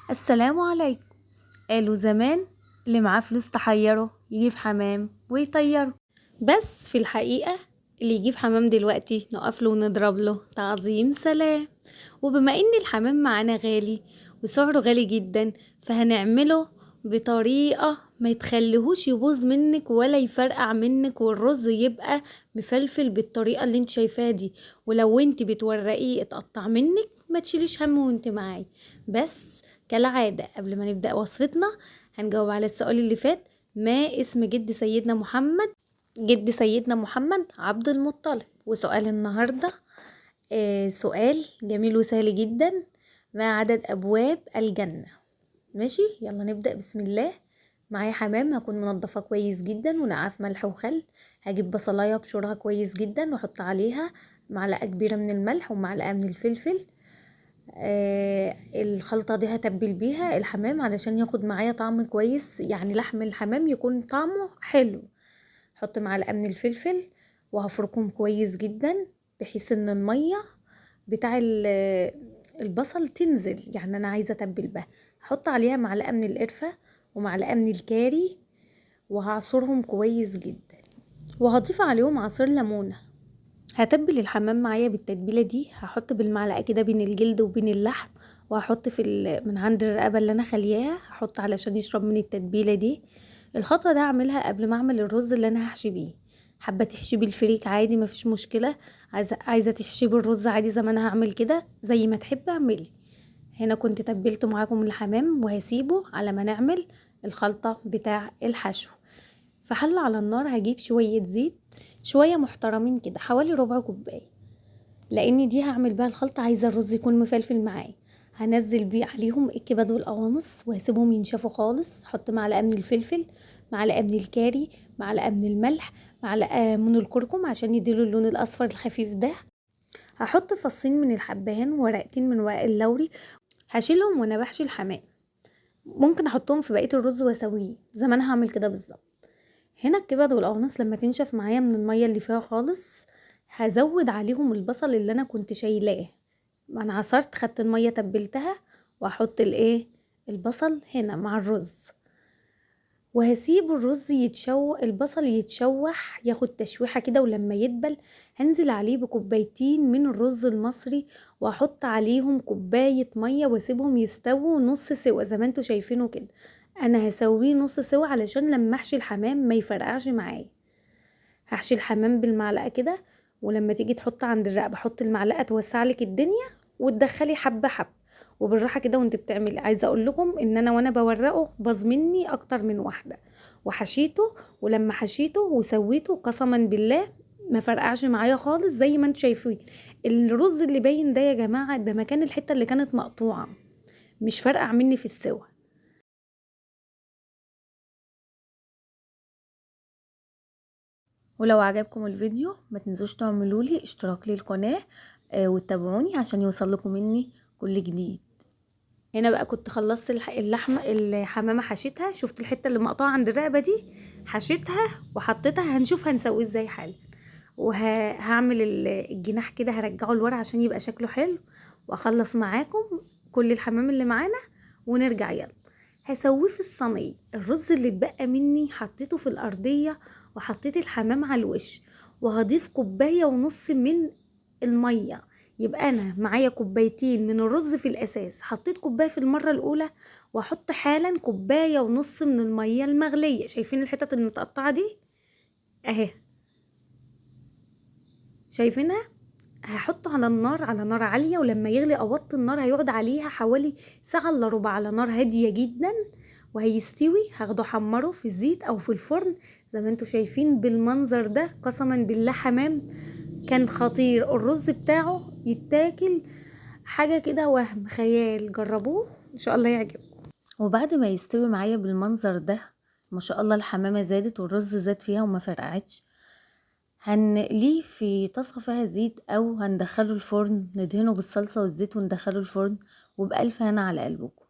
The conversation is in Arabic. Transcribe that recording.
السلام عليكم. قالوا زمان اللي معاه فلوس تحيره يجيب حمام ويطيره، بس في الحقيقة اللي يجيب حمام دلوقتي نقف له ونضرب له تعظيم سلام. وبما ان الحمام معانا غالي وسعره غالي جدا، فهنعمله بطريقة ما يتخليهوش يبوظ منك ولا يفرقع منك، والرز يبقى مفلفل بالطريقة اللي انت شايفاها دي. ولو انت بتورقيه اتقطع منك ما تشيليش هم وانت معاي. بس كالعادة قبل ما نبدأ وصفتنا هنجاوب على السؤال اللي فات: ما اسم جد سيدنا محمد؟ جد سيدنا محمد عبد المطلب. وسؤال النهاردة سؤال جميل وسهل جدا: ما عدد أبواب الجنة؟ ماشي، يلا نبدأ. بسم الله. معايا حمام هكون منضفة كويس جدا ونقعف ملح وخل. هجيب بصلاية ابشرها كويس جدا واحط عليها معلقة كبيرة من الملح ومعلقة من الفلفل. الخلطة دي هتبل بيها الحمام علشان ياخد معايا طعم كويس، يعني لحم الحمام يكون طعمه حلو. حط معلقة من الفلفل وهفركهم كويس جدا بحيث ان المية بتاع البصل تنزل، يعني انا عايزة اتبل بها. هحط عليها معلقة من القرفة ومعلقة من الكاري وهعصرهم كويس جدا، وهضيف عليهم عصير ليمونة. هتبل الحمام معايا بالتتبيله دي. هحط بالمعلقه كده بين الجلد وبين اللحم، وهحط من عند الرقبه اللي انا خليها هحط علشان يشرب من التتبيله دي. الخطوه ده هعملها قبل ما اعمل الرز اللي انا هحشي بيه. حابه تحشي بالفريك عادي مفيش مشكله، عايزه تحشي بالرز عادي زي ما انا هعمل كده، زي ما تحبي اعملي. هنا كنت تبلت معاكم الحمام وهسيبه على ما نعمل الخلطه بتاع الحشو. في حله على النار هجيب شويه زيت، شويه محترمين كده، حوالي ربع كوبايه، لان دي هعمل بيها الخلطه، عايزه الرز يكون مفلفل معايا. هنزل بيه عليهم الكبد والقوانص وهسيبهم ينشفوا خالص. احط معلقه من الفلفل، معلقه من الكاري، معلقه من الملح، معلقه من الكركم عشان يديله اللون الاصفر الخفيف ده. هحط فصين من الحبهان وورقتين من ورق اللوري، هشيلهم وانا بحشي الحمام. ممكن احطهم في بقيه الرز واسويه زي ما انا هعمل كده بالظبط. هنا الكبد والقوانص لما تنشف معايا من المية اللي فيها خالص، هزود عليهم البصل اللي انا كنت شايلاه. ما انا عصرت خدت المية تبلتها، واحط البصل هنا مع الرز، وهسيب الرز البصل يتشوح ياخد تشويحة كده. ولما يدبل هنزل عليه بكوبايتين من الرز المصري، واحط عليهم كوباية مية واسيبهم يستووا نص سوا زي ما انتوا شايفينه كده. انا هسويه نص سوا علشان لما احشي الحمام ما يفرقعش معايا. هحشي الحمام بالمعلقة كده، ولما تيجي تحط عند الرقبة حط المعلقة توسع لك الدنيا وتدخلي حبة حبة وبالراحة كده وانت بتعملي. عايزة اقول لكم ان انا وانا بورقه باظ مني اكتر من واحدة، وحشيته. ولما حشيته وسويته قسما بالله ما فرقعش معايا خالص زي ما انتوا شايفين. الرز اللي باين ده يا جماعة ده مكان الحتة اللي كانت مقطوعة، مش فرقع مني في السوا. ولو عجبكم الفيديو ما تنسوش تعملوا لي اشتراك للقناة وتتابعوني عشان يوصل لكم مني كل جديد. هنا بقى كنت خلصت الحمامة حشيتها. شفت الحتة اللي مقطوعة عند الرقبة دي؟ حشيتها وحطيتها. هنشوف هنسويه ازاي حالا. وهعمل الجناح كده هرجعه لورا عشان يبقى شكله حلو، واخلص معاكم كل الحمام اللي معانا ونرجع. يلا هسويه في الصينية. الرز اللي اتبقى مني حطيته في الأرضية وحطيت الحمام على الوش، وهضيف كوباية ونص من المية. يبقى أنا معايا كوبايتين من الرز في الأساس، حطيت كوباية في المرة الأولى، وأحط حالا كوباية ونص من المية المغلية. شايفين الحتت المتقطعة دي أهي؟ شايفينها؟ هحطه على النار، على نار عالية، ولما يغلي اوطي النار. هيقعد عليها حوالي ساعة الا ربع على نار هادية جدا وهيستوي. هاخده حمره في الزيت او في الفرن زي ما انتوا شايفين بالمنظر ده. قسما بالله حمام كان خطير. الرز بتاعه يتاكل حاجة كده وهم خيال. جربوه ان شاء الله يعجبكم. وبعد ما يستوي معايا بالمنظر ده، ما شاء الله الحمامة زادت والرز زاد فيها وما فرقعتش، هنقليه في طاسة فيها زيت او هندخله الفرن ندهنه بالصلصة والزيت وندخله الفرن. وبألف هنا على قلبكم.